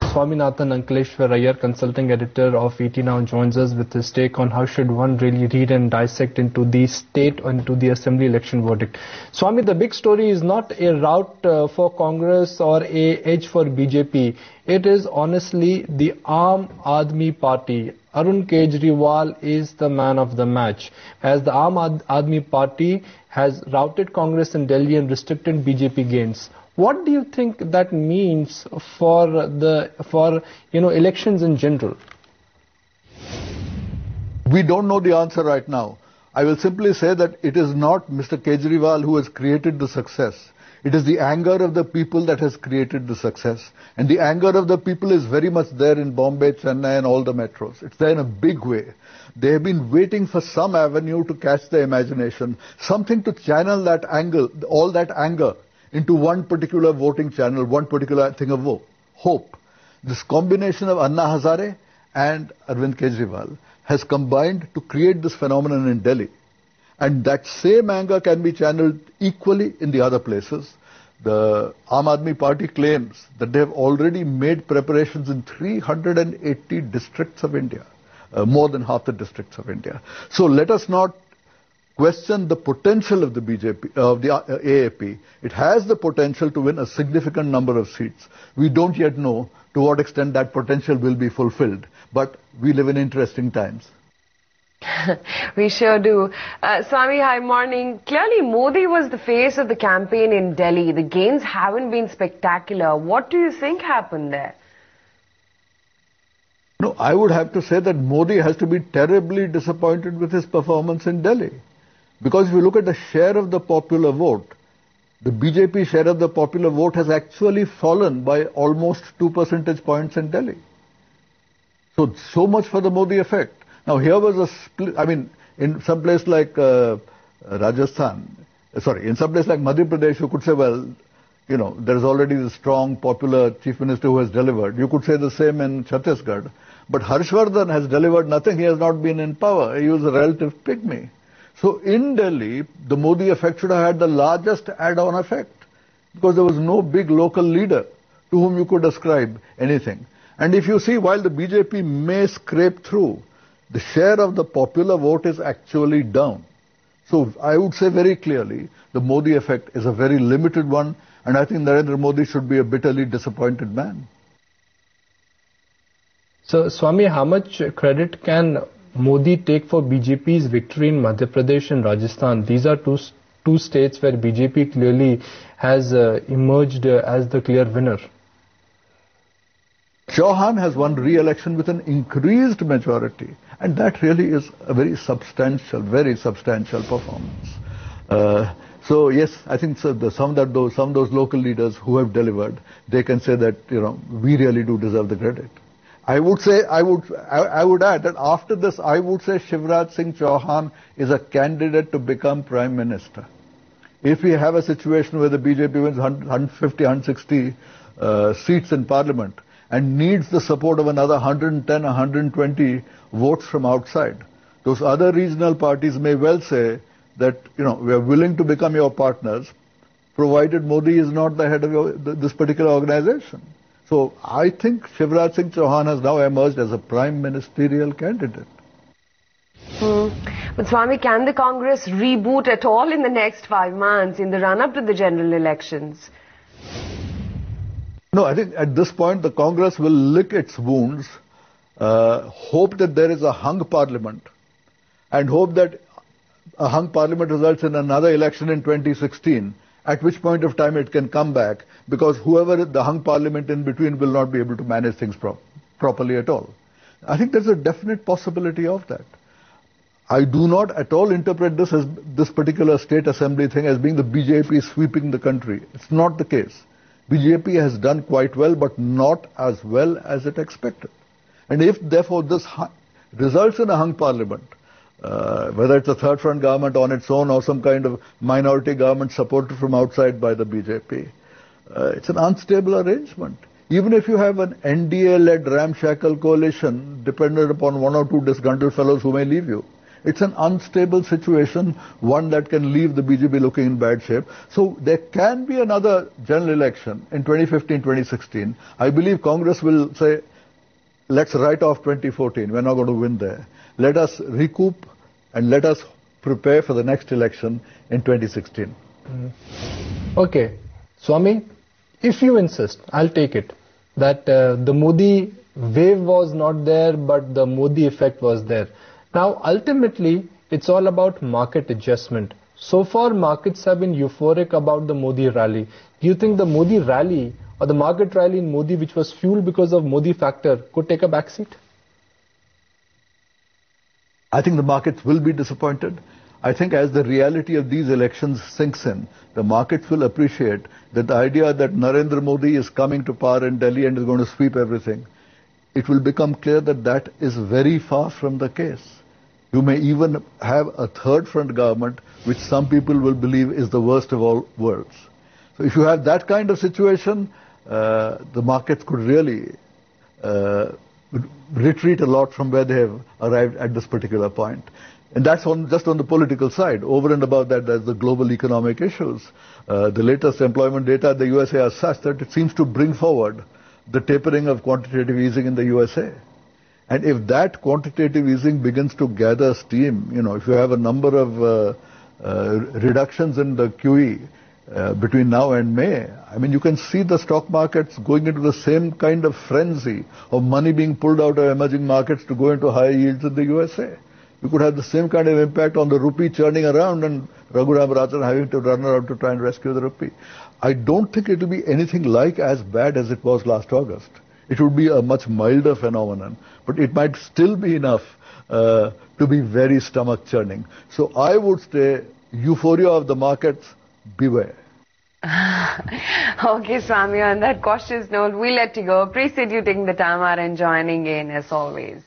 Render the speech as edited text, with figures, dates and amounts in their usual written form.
Swaminathan Aiyar, consulting editor of ET Now, joins us with his take on how should one really read and dissect into the state or into the assembly election verdict. Swami, the big story is not a rout for Congress or a edge for BJP. It is honestly the Aam Aadmi Party. Arun Kejriwal is the man of the match, as the Aam Aadmi Party has routed Congress in Delhi and restricted BJP gains. What do you think that means for elections in general? We don't know the answer right now. I will simply say that it is not Mr. Kejriwal who has created the success. It is the anger of the people that has created the success. And the anger of the people is very much there in Bombay, Chennai and all the metros. It's there in a big way. They have been waiting for some avenue to catch their imagination, something to channel that angle, all that anger into one particular voting channel, one particular thing of hope. This combination of Anna Hazare and Arvind Kejriwal has combined to create this phenomenon in Delhi. And that same anger can be channeled equally in the other places. The Aam Aadmi Party claims that they have already made preparations in 380 districts of India, more than half the districts of India. So let us not question the potential of the BJP, of the AAP. It has the potential to win a significant number of seats. We don't yet know to what extent that potential will be fulfilled, but we live in interesting times. We sure do. Swami, hi, morning. Clearly, Modi was the face of the campaign in Delhi. The gains haven't been spectacular. What do you think happened there? No, I would have to say that Modi has to be terribly disappointed with his performance in Delhi. Because if you look at the share of the popular vote, the BJP share of the popular vote has actually fallen by almost 2 percentage points in Delhi. So much for the Modi effect. Now here was a split, I mean, in some place like Rajasthan, in some place like Madhya Pradesh, you could say, well, you know, there is already the strong popular chief minister who has delivered. You could say the same in Chhattisgarh. But Harshvardhan has delivered nothing. He has not been in power. He was a relative pygmy. So in Delhi, the Modi effect should have had the largest add-on effect, because there was no big local leader to whom you could ascribe anything. And if you see, while the BJP may scrape through, the share of the popular vote is actually down. So I would say very clearly, the Modi effect is a very limited one, and I think Narendra Modi should be a bitterly disappointed man. So, Swami, how much credit can Modi take for BJP's victory in Madhya Pradesh and Rajasthan? These are two states where BJP clearly has emerged as the clear winner. Chauhan has won re-election with an increased majority, and that really is a very substantial performance. So yes, I think some of those local leaders who have delivered, they can say that, you know, we really do deserve the credit. I would add that after this, I would say Shivraj Singh Chauhan is a candidate to become Prime Minister. If we have a situation where the BJP wins 150, 160 seats in Parliament and needs the support of another 110, 120 votes from outside, those other regional parties may well say that, you know, we are willing to become your partners, provided Modi is not the head of this particular organization. So I think Shivraj Singh Chauhan has now emerged as a prime ministerial candidate. But Swami, can the Congress reboot at all in the next 5 months in the run-up to the general elections? No, I think at this point the Congress will lick its wounds, hope that there is a hung parliament, and hope that a hung parliament results in another election in 2016, at which point of time it can come back, because whoever the hung parliament in between will not be able to manage things properly at all. I think there's a definite possibility of that. I do not at all interpret this particular state assembly thing as being the BJP sweeping the country. It's not the case. BJP has done quite well, but not as well as it expected. And if therefore this results in a hung parliament, whether it's a third front government on its own or some kind of minority government supported from outside by the BJP, it's an unstable arrangement. Even if you have an NDA-led ramshackle coalition dependent upon one or two disgruntled fellows who may leave you, It's an unstable situation, one that can leave the BJP looking in bad shape. So there can be another general election in 2015, 2016. I believe Congress will say, let's write off 2014. We're not going to win there. Let us recoup and let us prepare for the next election in 2016. Okay. Swami, if you insist, I'll take it, that the Modi wave was not there, but the Modi effect was there. Now, ultimately, it's all about market adjustment. So far, markets have been euphoric about the Modi rally. Do you think the Modi rally or the market rally in Modi, which was fueled because of Modi factor, could take a backseat? I think the markets will be disappointed. I think as the reality of these elections sinks in, the markets will appreciate that the idea that Narendra Modi is coming to power in Delhi and is going to sweep everything, it will become clear that that is very far from the case. You may even have a third front government, which some people will believe is the worst of all worlds. So if you have that kind of situation, the markets could really retreat a lot from where they have arrived at this particular point. And that's just on the political side. Over and above that, there's the global economic issues. The latest employment data in the USA are such that it seems to bring forward the tapering of quantitative easing in the USA. And if that quantitative easing begins to gather steam, if you have a number of reductions in the QE between now and May, you can see the stock markets going into the same kind of frenzy of money being pulled out of emerging markets to go into higher yields in the USA. You could have the same kind of impact on the rupee churning around and Raghuram Rajan having to run around to try and rescue the rupee. I don't think it will be anything like as bad as it was last August. It would be a much milder phenomenon, but it might still be enough to be very stomach churning. So I would say euphoria of the markets, beware. Okay, Swami, on that cautious note, we'll let you go. Appreciate you taking the time out and joining in as always.